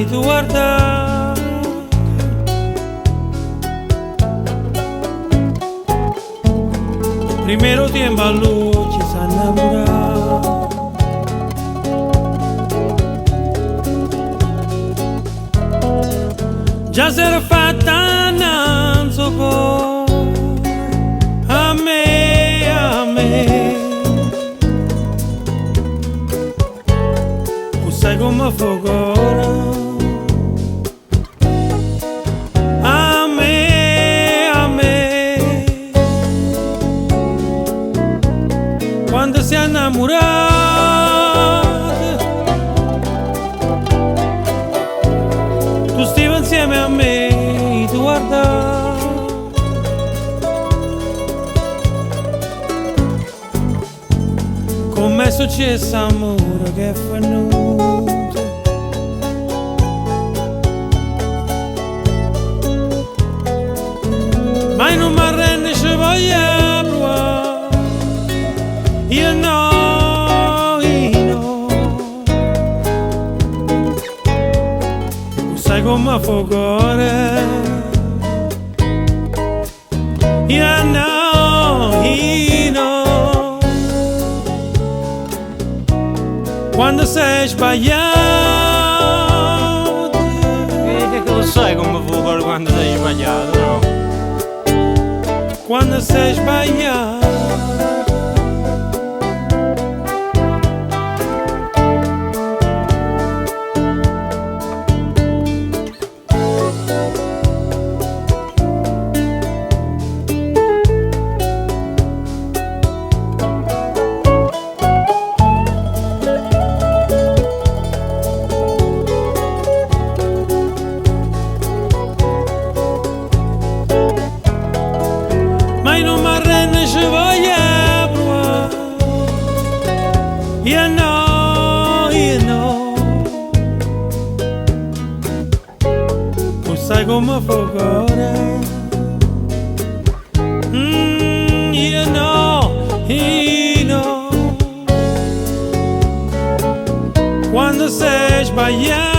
tu guarda. Primero tiempo a luce si innamorare. Già si era fatta non so poi a me. Tu sai come fuoco ora. Quando si è innamorata, tu stavi insieme a me, tu guarda. Come è successo amore che fa notte, ma non mi arrende ci voglio. You know, sai come fa cuore. You know, quando sei sbagliato. Che lo sai come fa cuore quando sei sbagliato, no? Quando sei sbagliato. Non mi arrende ci voglio provare. You know, tu sai come fa cuore. You know, quando sei sbagliato.